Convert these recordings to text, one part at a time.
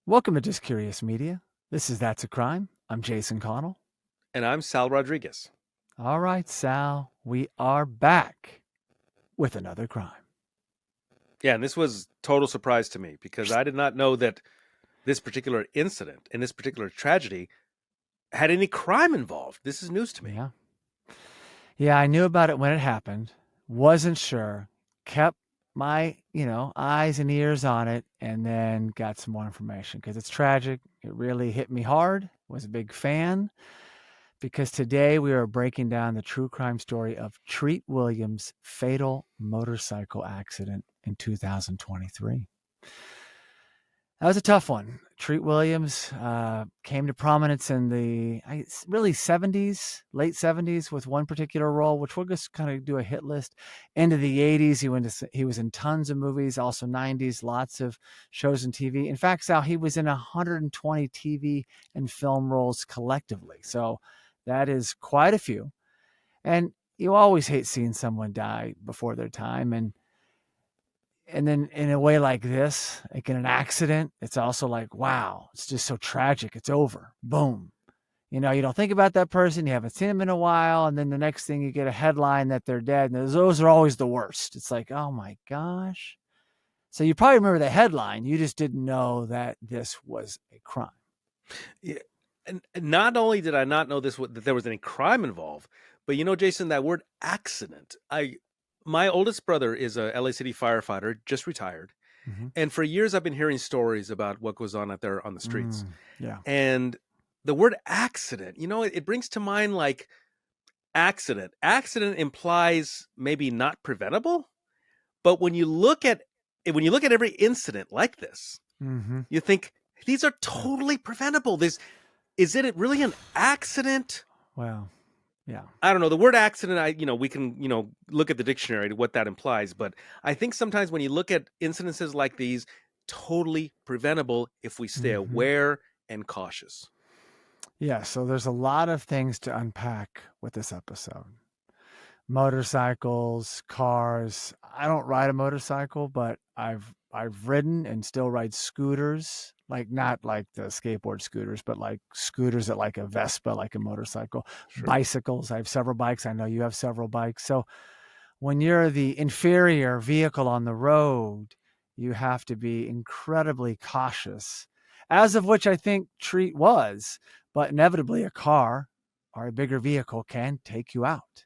Welcome to Just Curious Media. This is That's a Crime. I'm Jason Connell. And I'm Sal Rodriguez. All right, Sal, we are back with another crime. Yeah, and this was total surprise to me because I did not know that this particular incident and this particular tragedy had any crime involved. This is news to me. Yeah. Yeah, I knew about it when it happened. Wasn't sure. Kept my, eyes and ears on it and then got some more information because it's tragic. It really hit me hard. Was a big fan because today we are breaking down the true crime story of Treatwilliams' fatal motorcycle accident in 2023. That was a tough one. Treatwilliams came to prominence in the really 70s, late 70s with one particular role, which we'll just kind of do a hit list. Into the 80s, he was in tons of movies, also 90s, lots of shows and TV. In fact, Sal, he was in 120 TV and film roles collectively. So that is quite a few. And you always hate seeing someone die before their time. And then in a way like this, like in an accident, it's also like, wow, it's just so tragic. It's over. Boom. You don't think about that person. You haven't seen them in a while. And then the next thing you get a headline that they're dead. And those are always the worst. It's like, oh my gosh. So you probably remember the headline. You just didn't know that this was a crime. Yeah. And not only did I not know that there was any crime involved, but Jason, that word accident, my oldest brother is a LA City firefighter, just retired. Mm-hmm. And for years, I've been hearing stories about what goes on out there on the streets. Yeah. And the word accident, it brings to mind like accident. Accident implies maybe not preventable. But when you look at every incident like this, Mm-hmm. you think these are totally preventable. Is it really an accident? Well, yeah. I don't know. The word accident, we can, look at the dictionary to what that implies. But I think sometimes when you look at incidences like these, totally preventable if we stay aware and cautious. Yeah. So there's a lot of things to unpack with this episode. Motorcycles, cars. I don't ride a motorcycle, but I've ridden and still ride scooters, like not like the skateboard scooters, but like scooters that like a Vespa, like a motorcycle. Sure. Bicycles. I have several bikes. I know you have several bikes. So when you're the inferior vehicle on the road, you have to be incredibly cautious, as of which I think Treat was, but inevitably a car or a bigger vehicle can take you out.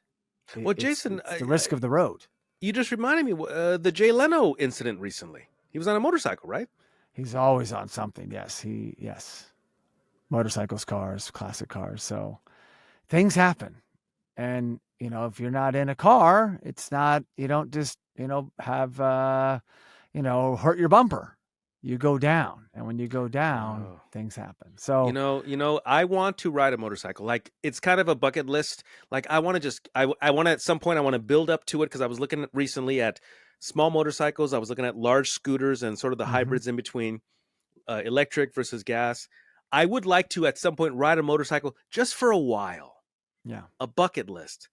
Well, Jason, it's the risk of the road. You just reminded me the Jay Leno incident recently. He was on a motorcycle, right? He's always on something. Yes. Motorcycles, cars, classic cars. So things happen. And, if you're not in a car, it's not, you don't just, have, hurt your bumper. You go down. And when you go down, things happen. So, I want to ride a motorcycle. Like, it's kind of a bucket list. Like, I want to at some point, I want to build up to it because I was looking recently at small motorcycles. I was looking at large scooters and sort of the hybrids in between, electric versus gas. I would like to, at some point, ride a motorcycle just for a while. Yeah. A bucket list.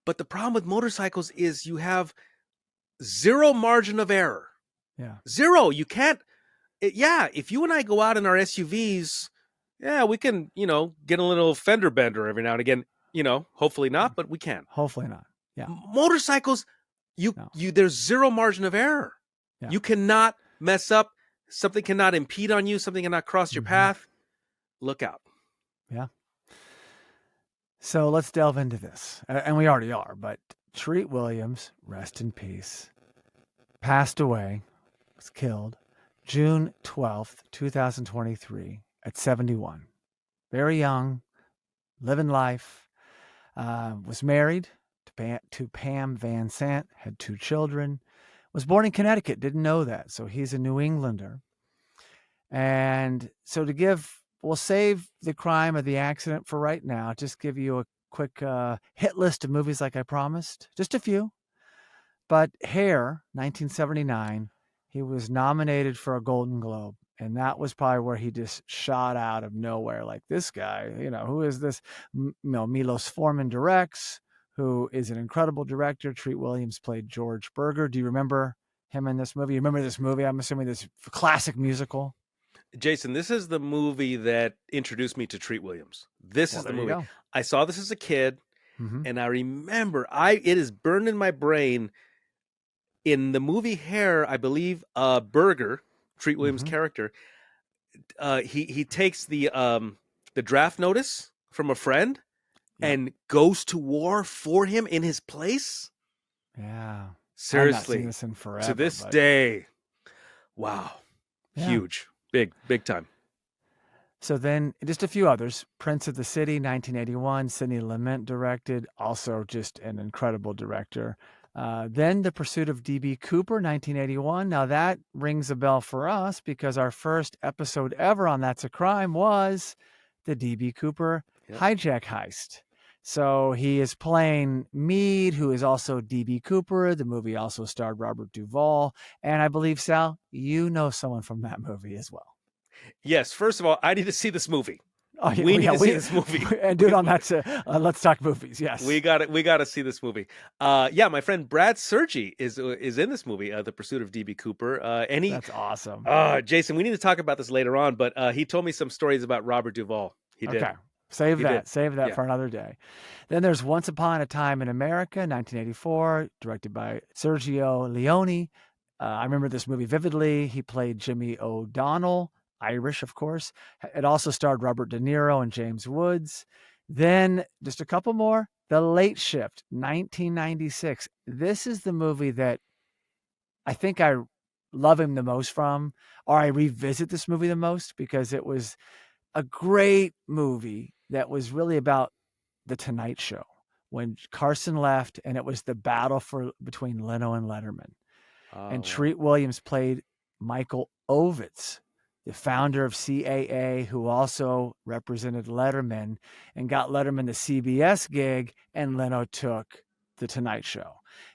But the problem with motorcycles is you have zero margin of error. Yeah. Zero. You can't. If you and I go out in our SUVs, we can, get a little fender bender every now and again. Hopefully not, but we can. Hopefully not. Yeah. Motorcycles, there's zero margin of error. Yeah. You cannot mess up. Something cannot impede on you. Something cannot cross your path. Look out. Yeah. So let's delve into this. And we already are, but Treatwilliams, rest in peace, passed away, was killed June 12th, 2023 at 71. Very young, living life, was married to Pam Van Sant, had 2 children, was born in Connecticut, didn't know that. So he's a New Englander. And so we'll save the crime or the accident for right now. Just give you a quick hit list of movies like I promised. Just a few. But Hair, 1979, he was nominated for a Golden Globe. And that was probably where he just shot out of nowhere. Like, this guy, who is this? Milos Forman directs, who is an incredible director. Treatwilliams played George Berger. Do you remember him in this movie? You remember this movie? I'm assuming this classic musical. Jason, this is the movie that introduced me to Treat Williams. This Well, is the there you movie. go. I saw this as a kid, Hmm. and I remember it is burned in my brain. In the movie Hair, I believe Berger, Treat Williams' Hmm. character, he takes the draft notice from a friend Yep. and goes to war for him in his place. Yeah. I've not seen Seriously, this in to forever, this but day, wow, yeah. huge, big time. So then just a few others. Prince of the City, 1981, Sidney Lumet directed, also just an incredible director. Then The Pursuit of D.B. Cooper, 1981. Now that rings a bell for us because our first episode ever on That's a Crime was the D.B. Cooper Yep. hijack heist. So he is playing Meade, who is also D.B. Cooper. The movie also starred Robert Duvall. And I believe, Sal, you know someone from that movie as well. Yes, first of all, I need to see this movie. Oh yeah, We need yeah, to see this movie. and do it on that. Let's talk movies. Yes, We got it. We got to see this movie. Yeah, my friend Brad Sergi is in this movie, The Pursuit of DB Cooper. And he, that's awesome. Jason, we need to talk about this later on. But he told me some stories about Robert Duvall. He did. Okay, save He that. did. Save that Yeah. for another day. Then there's Once Upon a Time in America, 1984, directed by Sergio Leone. I remember this movie vividly. He played Jimmy O'Donnell, Irish, of course. It also starred Robert De Niro and James Woods. Then just a couple more. The Late Shift, 1996. This is the movie that I think I love him the most from, or I revisit this movie the most because it was a great movie that was really about the Tonight Show when Carson left, and it was the battle between Leno and Letterman. And Wow. Treat Williams played Michael Ovitz, the founder of CAA, who also represented Letterman and got Letterman the CBS gig, and Leno took the Tonight Show.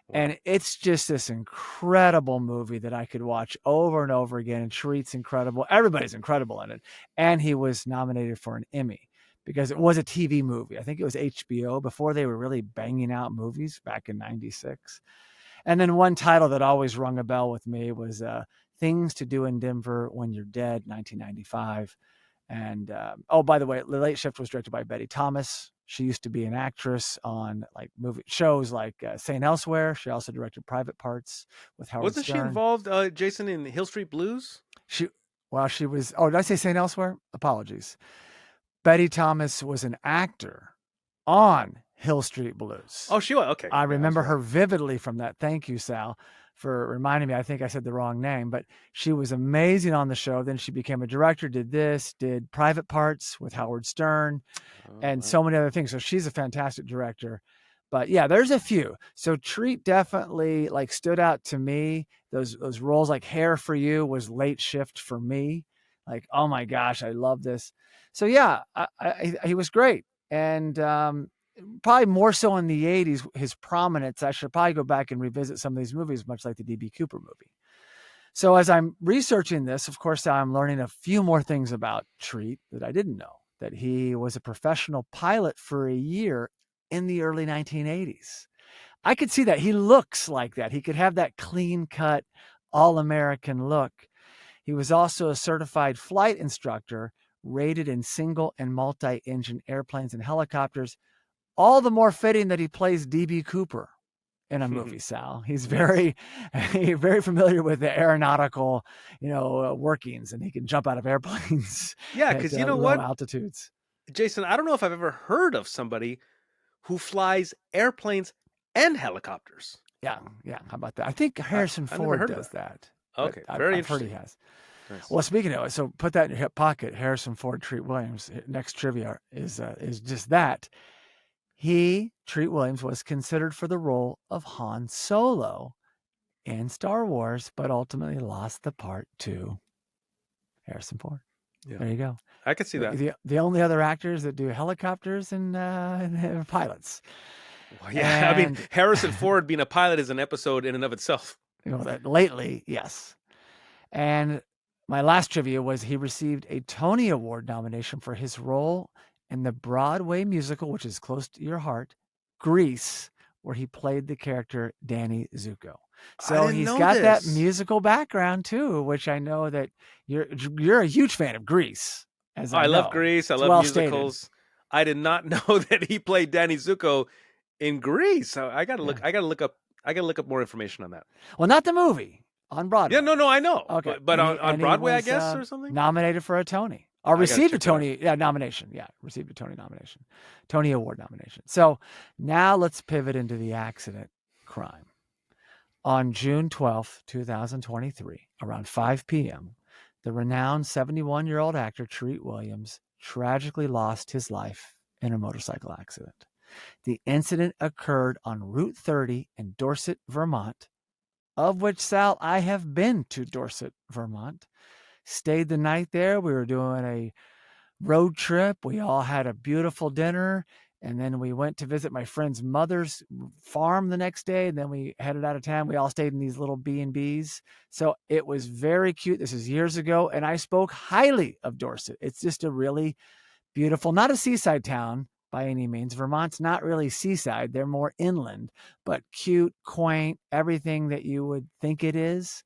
Wow. And it's just this incredible movie that I could watch over and over again. And Treat's incredible. Everybody's incredible in it. And he was nominated for an Emmy because it was a TV movie. I think it was HBO before they were really banging out movies back in 96. And then one title that always rung a bell with me was Things to Do in Denver When You're Dead, 1995. And by the way, The Late Shift was directed by Betty Thomas. She used to be an actress on like movie shows like St. Elsewhere. She also directed Private Parts with Howard Wasn't Stern. she involved, Jason, in Hill Street Blues? She was. Oh, did I say St. Elsewhere? Apologies. Betty Thomas was an actor on Hill Street Blues. Oh, she was. Okay. I remember right. her vividly from that. Thank you, Sal, for reminding me. I think I said the wrong name, but she was amazing on the show. Then she became a director, did Private Parts with Howard Stern, and so many other things. So she's a fantastic director. But yeah, there's a few. So Treat definitely like stood out to me. Those roles like Hair for You was Late Shift for me. Like, oh my gosh, I love this. So yeah, he was great. And probably more so in the 80s, his prominence. I should probably go back and revisit some of these movies, much like the D.B. Cooper movie. So as I'm researching this, of course, I'm learning a few more things about Treat that I didn't know, that he was a professional pilot for a year in the early 1980s. I could see that. He looks like that. He could have that clean-cut, all-American look. He was also a certified flight instructor, rated in single and multi-engine airplanes and helicopters. All the more fitting that he plays D.B. Cooper in a movie, Sal. He's very familiar with the aeronautical, workings, and he can jump out of airplanes. Yeah, because you know low what, altitudes. Jason, I don't know if I've ever heard of somebody who flies airplanes and helicopters. Yeah. How about that? I think Harrison Ford does that. Okay, very interesting. I've heard he has. Nice. Well, speaking of it, so put that in your hip pocket. Harrison Ford, Treat Williams. Next trivia is just that. Treat Williams, was considered for the role of Han Solo in Star Wars, but ultimately lost the part to Harrison Ford. Yeah. There you go. I could see that. The only other actors that do helicopters and pilots. Well, yeah, I mean, Harrison Ford being a pilot is an episode in and of itself. That lately, yes. And my last trivia was he received a Tony Award nomination for his role in the Broadway musical, which is close to your heart, Grease, where he played the character Danny Zuko. I So didn't he's know got that this. musical background too, which I know that you're a huge fan of Grease, as Oh, I I love know. Grease. I It's love well stated. musicals. I did not know that he played Danny Zuko in Grease. So I gotta Yeah. look. I gotta look up. I gotta look up more information on that. Well, not the movie, on Yeah, Broadway. no, I know, Okay. but on And he Broadway, I was guess, or something. nominated for a Tony, or I gotta received a check that out. Tony nomination. Yeah, received a Tony nomination, Tony Award nomination. So now let's pivot into the accident crime. On June 12th, 2023, around 5 p.m., the renowned 71-year-old actor Treatwilliams tragically lost his life in a motorcycle accident. The incident occurred on Route 30 in Dorset, Vermont, of which, Sal, I have been to Dorset, Vermont. Stayed the night there. We were doing a road trip. We all had a beautiful dinner. And then we went to visit my friend's mother's farm the next day. And then we headed out of town. We all stayed in these little B&Bs. So it was very cute. This is years ago. And I spoke highly of Dorset. It's just a really beautiful, not a seaside town by any means. Vermont's not really seaside. They're more inland, but cute, quaint, everything that you would think it is.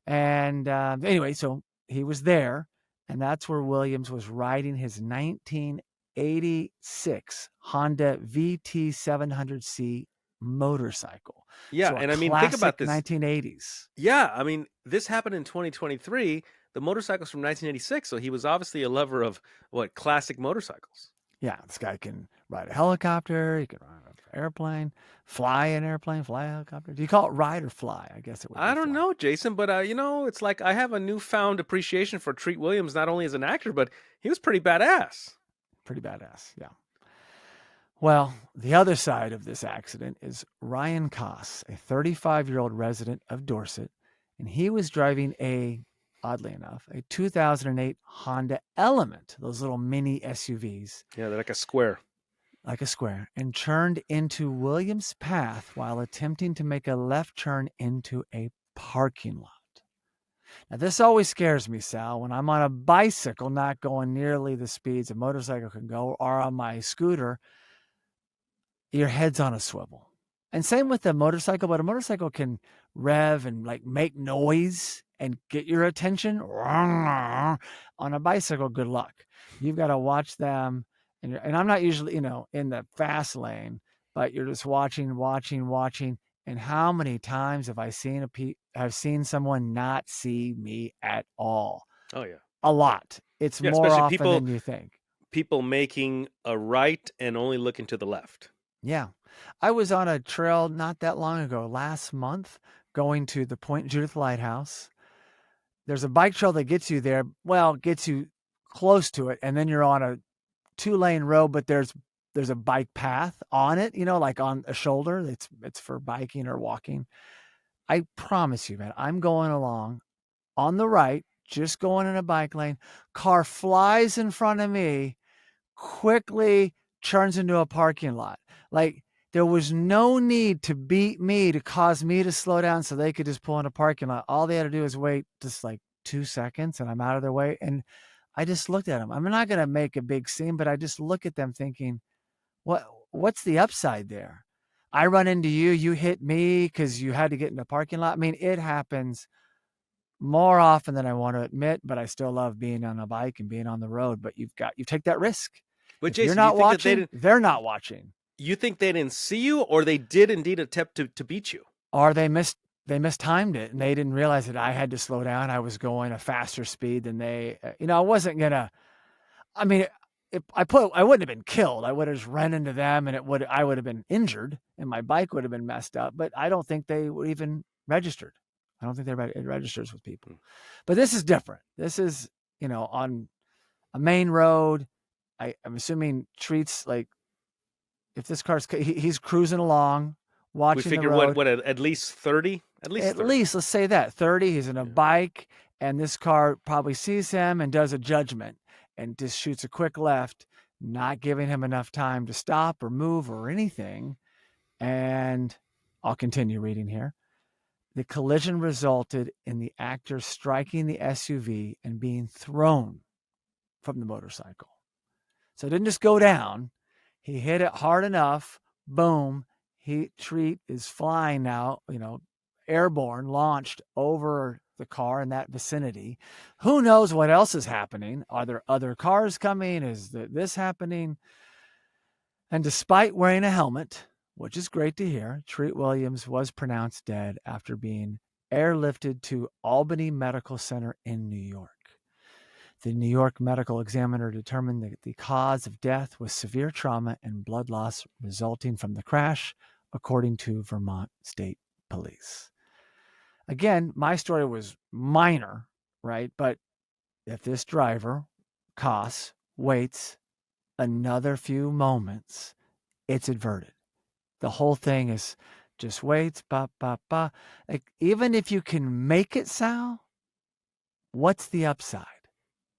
And anyway, so he was there, and that's where Williams was riding his 1986 Honda VT700C motorcycle. Yeah, So a and I mean, think classic about this. 1980s. Yeah, I mean, this happened in 2023. The motorcycle's from 1986, so he was obviously a lover of what classic motorcycles. Yeah, this guy can ride a helicopter. He can ride an airplane, fly an airplane, fly a helicopter. Do you call it ride or fly? I guess it would be I don't fly. know, Jason, but it's like I have a newfound appreciation for Treat Williams, not only as an actor, but he was pretty badass. Pretty badass. Yeah. Well, the other side of this accident is Ryan Koss, a 35-year-old resident of Dorset, and he was driving oddly enough, a 2008 Honda Element, those little mini SUVs, Yeah, they're like a square. like a square, and turned into Williams' path while attempting to make a left turn into a parking lot. Now, this always scares me, Sal, when I'm on a bicycle, not going nearly the speeds a motorcycle can go, or on my scooter, your head's on a swivel. And same with the motorcycle, but a motorcycle can rev and like make noise and get your attention. On a bicycle, good luck. You've got to watch them. And I'm not usually, in the fast lane, but you're just watching. And how many times have I seen someone not see me at all? Oh yeah. A lot. It's Yeah, more especially often people than you think. people making a right and only looking to the left. Yeah. I was on a trail not that long ago, last month, going to the Point Judith Lighthouse. There's a bike trail that gets you there. Well, gets you close to it, and then you're on a 2-lane road, but there's a bike path on it, like on a shoulder. It's for biking or walking. I promise you, man, I'm going along on the right, just going in a bike lane. Car flies in front of me, quickly turns into a parking lot. Like, there was no need to beat me to cause me to slow down so they could just pull in a parking lot. All they had to do is wait just like 2 seconds and I'm out of their way. And I just looked at them. I'm not going to make a big scene, but I just look at them thinking, what's the upside there? I run into you, you hit me because you had to get in the parking lot. I mean, it happens more often than I want to admit, but I still love being on a bike and being on the road. But you take that risk. But If you're Jason, do you not think that watching, they're not watching. you think they didn't see you, or they did indeed attempt to beat you? Or they mistimed it and they didn't realize that I had to slow down. I was going a faster speed than they, I wasn't gonna, I mean, if I wouldn't have been killed. I would have just ran into them and I would have been injured and my bike would have been messed up, but I don't think they were even registered. I don't think it registers with people, but this is different. This is, on a main road. I'm assuming treats like, if this he's cruising along, We watching the figure road. what at least 30? At least 30. Let's say that 30. He's in a bike, and this car probably sees him and does a judgment and just shoots a quick left, not giving him enough time to stop or move or anything. And I'll continue reading here. The collision resulted in the actor striking the SUV and being thrown from the motorcycle. So it didn't just go down. He hit it hard enough. Boom. Treat is flying now, airborne, launched over the car in that vicinity. Who knows what else is happening? Are there other cars coming? Is this happening? And despite wearing a helmet, which is great to hear, Treat Williams was pronounced dead after being airlifted to Albany Medical Center in New York. The New York medical examiner determined that the cause of death was severe trauma and blood loss resulting from the crash, according to Vermont State Police. Again, my story was minor, right? But if this driver, Koss, waits another few moments, it's averted. The whole thing is just waits, ba, ba, ba. Like, even if you can make it, Sal, what's the upside?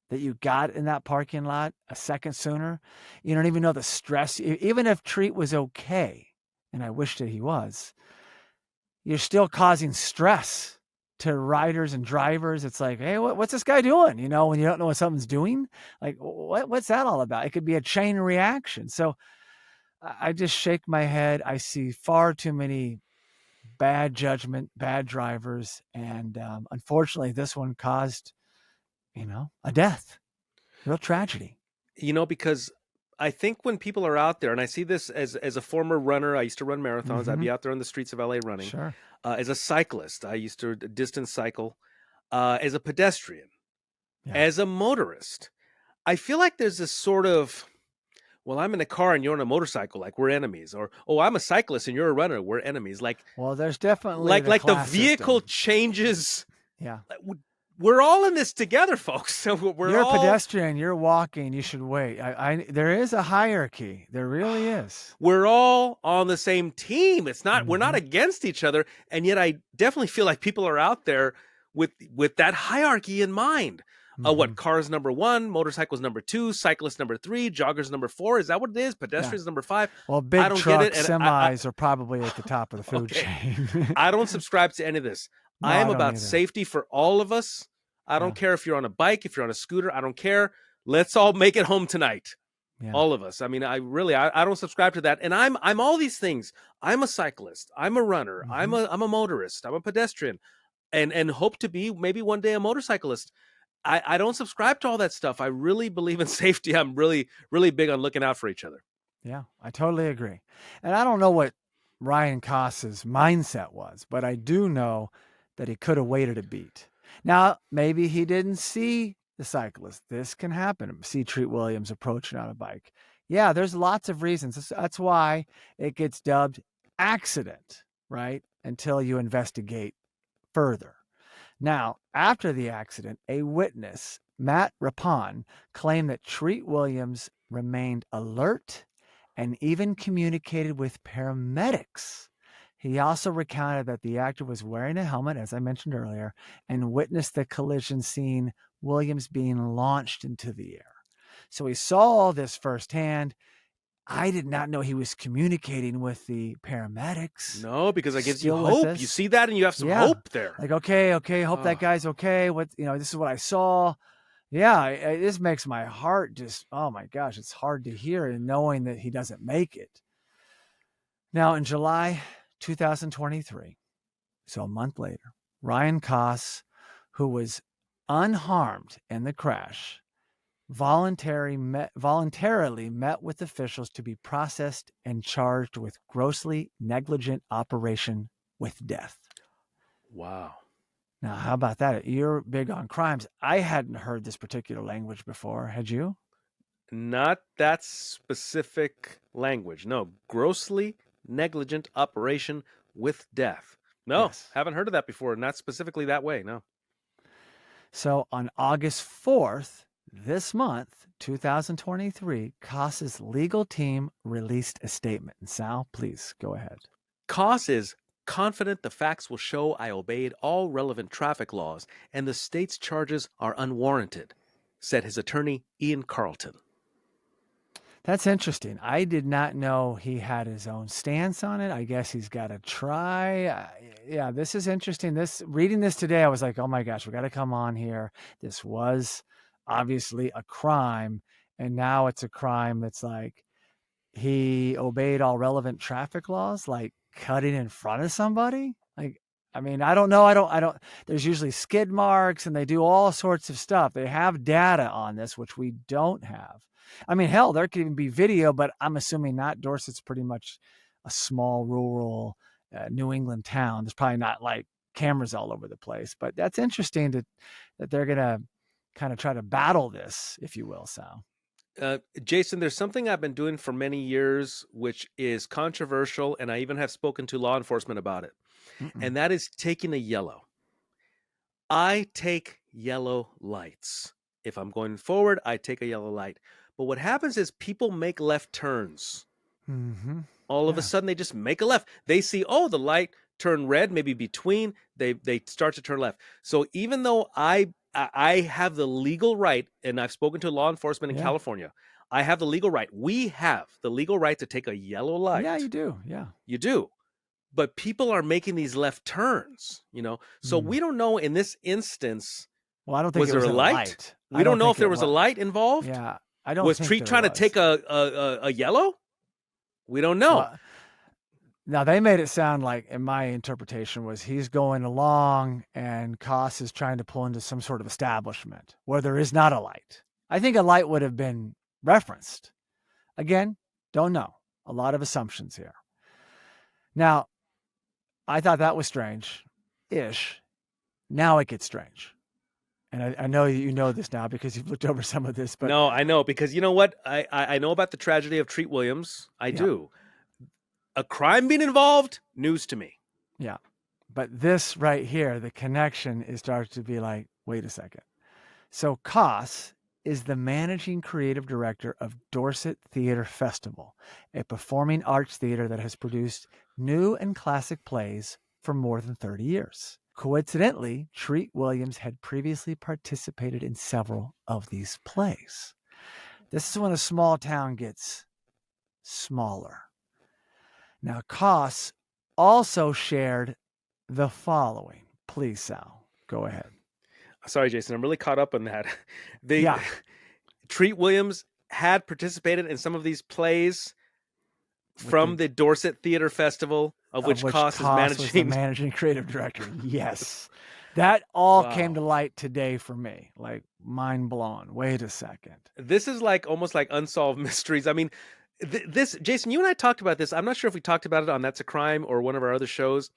That you got in that parking lot a second sooner? You don't even know the stress. Even if Treat was okay, and I wish that he was, you're still causing stress to riders and drivers. It's like, hey, what's this guy doing? You know, when you don't know what something's doing, like, what's that all about? It could be a chain reaction. So I just shake my head. I see far too many bad judgment, bad drivers. And unfortunately, this one caused, a death, real tragedy. Because I think when people are out there, and I see this as a former runner, I used to run marathons. I'd be out there on the streets of LA running. Sure. As a cyclist, I used to distance cycle. As a pedestrian, Yeah. as a motorist, I feel like there's this sort of, well, I'm in a car and you're on a motorcycle, like we're enemies. Or, oh, I'm a cyclist and you're a runner, we're enemies. Like, well, there's definitely like the class vehicle system. changes. Yeah. We're all in this together, folks. So you're a pedestrian. You're walking. You should wait. There is a hierarchy. There really is. We're all on the same team. It's not. We're not against each other. And yet, I definitely feel like people are out there with that hierarchy in mind. What cars number 1, motorcycles number 2, cyclists number 3, joggers number 4? Is that what it is? Pedestrians number 5? Well, big trucks, semis are probably at the top of the food chain. I don't subscribe to any of this. No, I am about safety for all of us. I don't care if you're on a bike, if you're on a scooter. I don't care. Let's all make it home tonight. Yeah. All of us. I mean, I don't subscribe to that. And I'm all these things. I'm a cyclist. I'm a runner. I'm a motorist. I'm a pedestrian, and hope to be maybe one day a motorcyclist. I don't subscribe to all that stuff. I really believe in safety. I'm really, really big on looking out for each other. Yeah, I totally agree. And I don't know what Ryan Koss's mindset was, but I do know that he could have waited a beat. Now, maybe he didn't see the cyclist. This can happen. See Treat Williams approaching on a bike. Yeah, there's lots of reasons. That's why it gets dubbed accident, right? Until you investigate further. Now, after the accident, a witness, Matt Rapon, claimed that Treat Williams remained alert and even communicated with paramedics. He also recounted that the actor was wearing a helmet, as I mentioned earlier, and witnessed the collision, seeing Williams being launched into the air. So he saw all this firsthand. I did not know he was communicating with the paramedics. No, because it gives you hope. You see that and you have some hope there. Like, okay, hope that guy's okay. This is what I saw. Yeah, this makes my heart just, oh my gosh, it's hard to hear, and knowing that he doesn't make it. Now, in July 2023, so a month later, Ryan Koss, who was unharmed in the crash, voluntarily met with officials to be processed and charged with grossly negligent operation with death. Wow. Now, how about that? You're big on crimes. I hadn't heard this particular language before. Had you? Not that specific language. No, grossly negligent operation with death. No, haven't heard of that before. Not specifically that way, no. So on August 4th, this month, 2023, Koss's legal team released a statement. And Sal, please go ahead. Koss is confident the facts will show I obeyed all relevant traffic laws and the state's charges are unwarranted, said his attorney, Ian Carlton. That's interesting. I did not know he had his own stance on it. I guess he's got to try. Yeah, this is interesting. Reading this today, I was like, oh my gosh, we got to come on here. This was obviously a crime, and now it's a crime that's like he obeyed all relevant traffic laws, like cutting in front of somebody. Like, I mean, I don't know. I don't, there's usually skid marks and they do all sorts of stuff. They have data on this, which we don't have. I mean, hell, there could even be video, but I'm assuming not. Dorset's pretty much a small rural New England town. There's probably not like cameras all over the place, but that's interesting that they're going to kind of try to battle this, if you will, Sal. Jason, there's something I've been doing for many years, which is controversial, and I even have spoken to law enforcement about it, and that is taking a yellow. I take yellow lights. If I'm going forward, I take a yellow light. But what happens is people make left turns. All of a sudden, they just make a left. They see, oh, the light turned red, maybe between. They start to turn left. So even though I have the legal right, and I've spoken to law enforcement in California, I have the legal right. We have the legal right to take a yellow light. Yeah, you do. Yeah. You do. But people are making these left turns, So we don't know in this instance. Well, I don't think was there a light? We don't know if there was a light involved. Yeah, I don't. Was Treat trying to take a yellow? We don't know. Well, now they made it sound like, in my interpretation, was he's going along and Koss is trying to pull into some sort of establishment where there is not a light. I think a light would have been referenced. Again, don't know. A lot of assumptions here. Now, I thought that was strange-ish. Now it gets strange. And I know you know this now because you've looked over some of this. But no, I know, because you know what? I know about the tragedy of Treatwilliams. I do. A crime being involved, news to me. Yeah. But this right here, the connection is starting to be like, wait a second. So Koss is the managing creative director of Dorset Theater Festival, a performing arts theater that has produced new and classic plays for more than 30 years. Coincidentally, Treatwilliams had previously participated in several of these plays. This is when a small town gets smaller. Now, Koss also shared the following. Please, Sal, go ahead. Sorry, Jason, I'm really caught up on that. Treatwilliams had participated in some of these plays from the Dorset Theater Festival, of which Koss is the managing creative director. Yes. That all came to light today for me. Like, mind blown. Wait a second. This is like almost like unsolved mysteries. I mean, this, Jason, you and I talked about this. I'm not sure if we talked about it on That's a Crime or one of our other shows.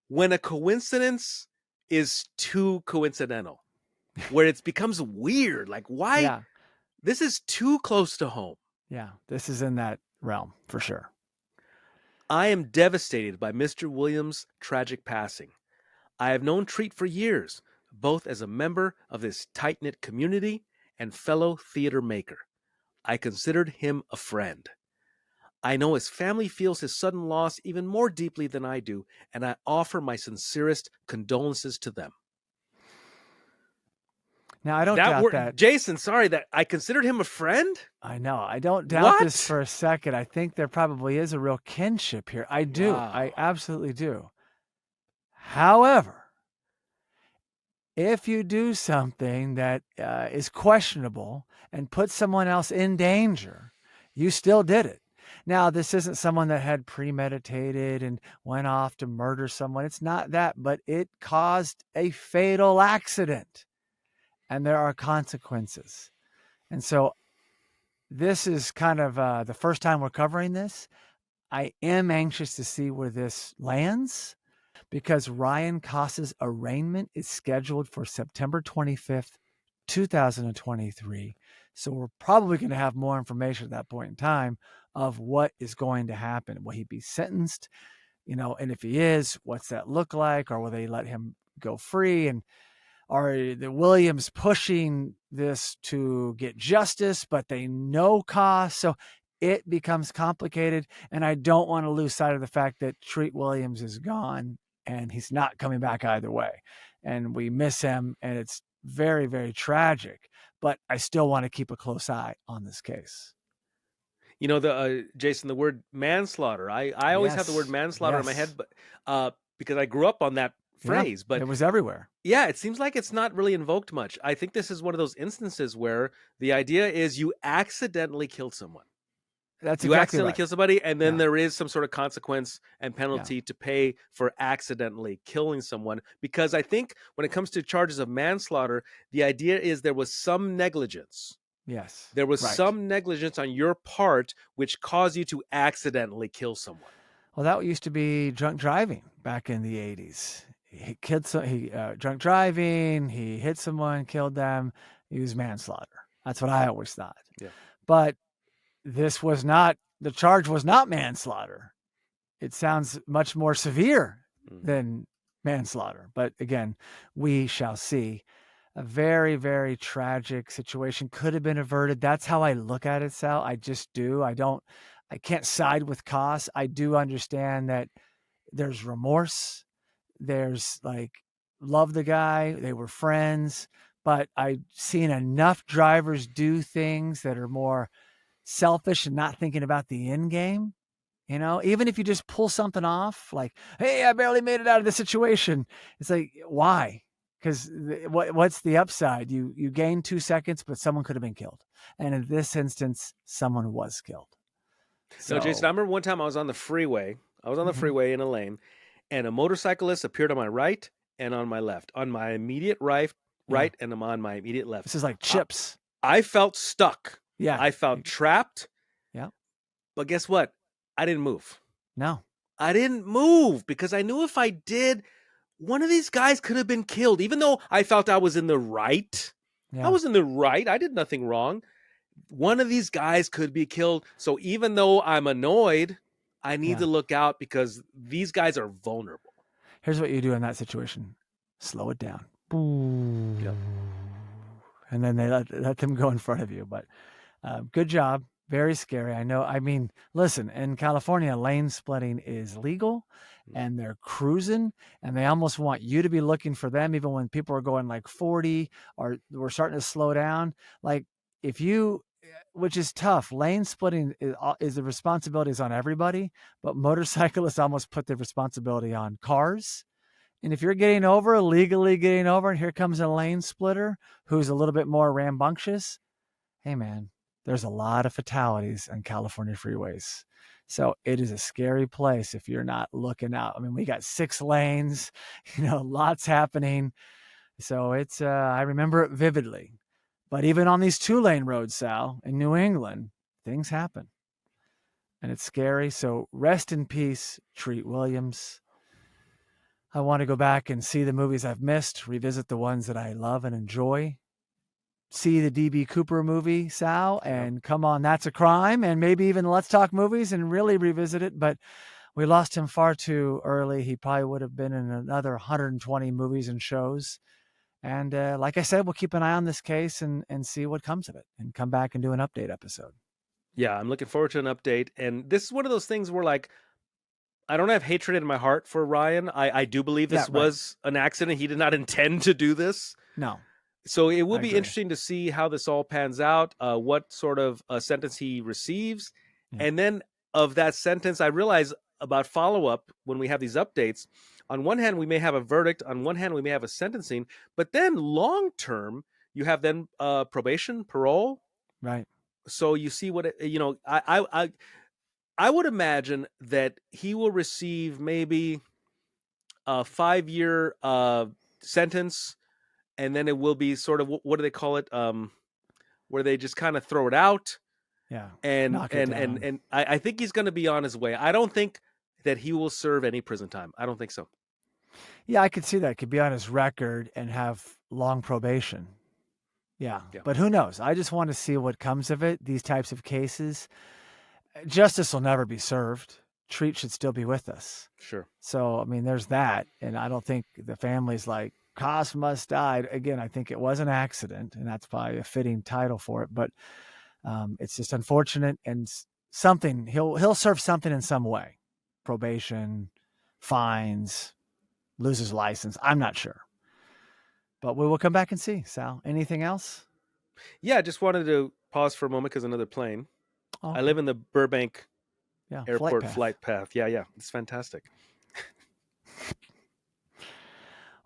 When a coincidence is too coincidental, where it becomes weird. Like, why? Yeah. This is too close to home. Yeah, this is in that realm for sure. I am devastated by Mr. Williams' tragic passing. I have known Treat for years, both as a member of this tight-knit community and fellow theater maker. I considered him a friend. I know his family feels his sudden loss even more deeply than I do, and I offer my sincerest condolences to them. Now, I don't doubt that. Jason, sorry, that I considered him a friend? I know. I don't doubt this for a second. I think there probably is a real kinship here. I do. Wow. I absolutely do. However, if you do something that is questionable and puts someone else in danger, you still did it. Now, this isn't someone that had premeditated and went off to murder someone. It's not that, but it caused a fatal accident. And there are consequences. And so this is kind of the first time we're covering this. I am anxious to see where this lands because Ryan Koss's arraignment is scheduled for September 25th, 2023. So we're probably going to have more information at that point in time of what is going to happen. Will he be sentenced? And if he is, what's that look like? Or will they let him go free? And are the Williams pushing this to get justice, but they know Koss? So it becomes complicated. And I don't want to lose sight of the fact that Treatwilliams is gone and he's not coming back either way. And we miss him and it's very, very tragic, but I still want to keep a close eye on this case. Jason, the word manslaughter, I always have the word manslaughter in my head, but because I grew up on that phrase, but it was everywhere. Yeah, it seems like it's not really invoked much. I think this is one of those instances where the idea is you accidentally killed someone. That's You exactly accidentally right. kill somebody, and then Yeah. there is some sort of consequence and Yeah. penalty to pay for accidentally killing someone. Because I think when it comes to charges of manslaughter, the idea is there was some negligence. Yes. There was Right. some negligence on your part which caused you to accidentally kill someone. Well, that used to be drunk driving back in the 80s. He killed drunk driving, he hit someone, killed them. He was manslaughter. That's what I always thought. Yeah. But this was not, the charge was not manslaughter. It sounds much more severe Mm. than manslaughter. But again, we shall see. A very, very tragic situation could have been averted. That's how I look at it, Sal. I just do. I can't side with Koss. I do understand that there's remorse. There's like, love the guy. They were friends. But I've seen enough drivers do things that are more selfish and not thinking about the end game. Even if you just pull something off, like, hey, I barely made it out of the situation. It's like, why? Because what's the upside? You gain 2 seconds, but someone could have been killed. And in this instance, someone was killed. No, Jason, I So, remember one time I was on the freeway. I was on the mhm, freeway in a lane, and a motorcyclist appeared on my right and on my left. On my immediate right, yeah, and I'm on my immediate left. this is like I, chips. I felt stuck. Yeah, I felt trapped. yeah, But guess what? I didn't move. no, I didn't move because I knew if I did, one of these guys could have been killed. Even though I felt I was in the right, I yeah, was in the right. I did nothing wrong. One of these guys could be killed. So even though I'm annoyed, I need yeah. to look out because these guys are vulnerable. Here's what you do in that situation: slow it down. Yep. And then they let them go in front of you. But good job. Very scary. I know. I mean, listen, in California, lane splitting is legal and they're cruising and they almost want you to be looking for them, even when people are going like 40 or we're starting to slow down. Like, if you, which is tough, lane splitting is the responsibility is on everybody, but motorcyclists almost put the responsibility on cars. And if you're legally getting over, and here comes a lane splitter who's a little bit more rambunctious, hey man, there's a lot of fatalities on California freeways. So it is a scary place if you're not looking out. I mean, we got 6 lanes, lots happening. So I remember it vividly. But even on these 2-lane roads, Sal, in New England, things happen. And it's scary. So rest in peace, Treat Williams. I want to go back and see the movies I've missed, revisit the ones that I love and enjoy, see the DB Cooper movie, Sal, Yeah. and come on, That's a Crime, and maybe even Let's Talk Movies and really revisit it. But we lost him far too early. He probably would have been in another 120 movies and shows. And like I said, we'll keep an eye on this case and see what comes of it and come back and do an update episode. Yeah, I'm looking forward to an update. And this is one of those things where, like, I don't have hatred in my heart for Ryan. I do believe Yeah, this right. was an accident. He did not intend to do this. No, So it will I be agree. interesting to see how this all pans out, what sort of sentence he receives. Yeah. And then of that sentence, I realize about follow-up when we have these updates. On one hand, we may have a verdict. On one hand, we may have a sentencing. But then long-term, you have then probation, parole. Right. So you see what, I would imagine that he will receive maybe a 5-year sentence, and then it will be sort of, what do they call it? Where they just kind of throw it out. Yeah. And Knock it down. and I think he's going to be on his way. I don't think that he will serve any prison time. I don't think so. Yeah, I could see that. Could be on his record and have long probation. Yeah. Yeah. But who knows? I just want to see what comes of it. These types of cases, justice will never be served. Treat should still be with us. Sure. So, I mean, there's that. And I don't think the family's like, Koss must die. Again, I think it was an accident, and that's probably a fitting title for it. But it's just unfortunate, and something he'll serve something in some way. Probation, fines, loses license. I'm not sure. But we will come back and see. Sal, anything else? Yeah, I just wanted to pause for a moment because another plane. Oh, I live in the Burbank yeah, airport flight path. Yeah. It's fantastic.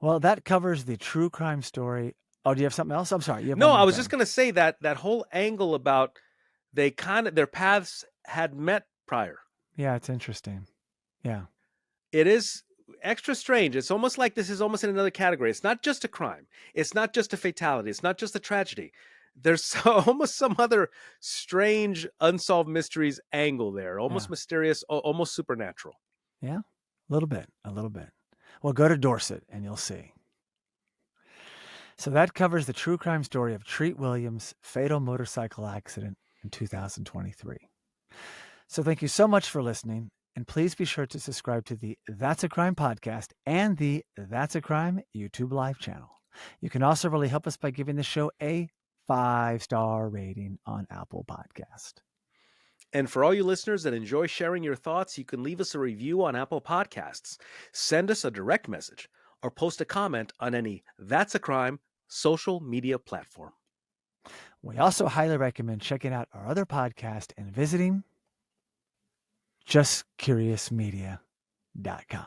Well, that covers the true crime story. Oh, do you have something else? I'm sorry. You have No, one I more was thing. just going to say that whole angle about their paths had met prior. Yeah, it's interesting. Yeah. It is extra strange. It's almost like this is almost in another category. It's not just a crime. It's not just a fatality. It's not just a tragedy. There's almost some other strange unsolved mysteries angle there, almost mysterious, almost supernatural. Yeah, a little bit. Well, go to Dorset and you'll see. So that covers the true crime story of Treat Williams' fatal motorcycle accident in 2023. So thank you so much for listening, and please be sure to subscribe to the That's a Crime podcast and the That's a Crime YouTube live channel. You can also really help us by giving the show a 5-star rating on Apple Podcast. And for all you listeners that enjoy sharing your thoughts, you can leave us a review on Apple Podcasts, send us a direct message, or post a comment on any That's a Crime social media platform. We also highly recommend checking out our other podcast and visiting justcuriousmedia.com.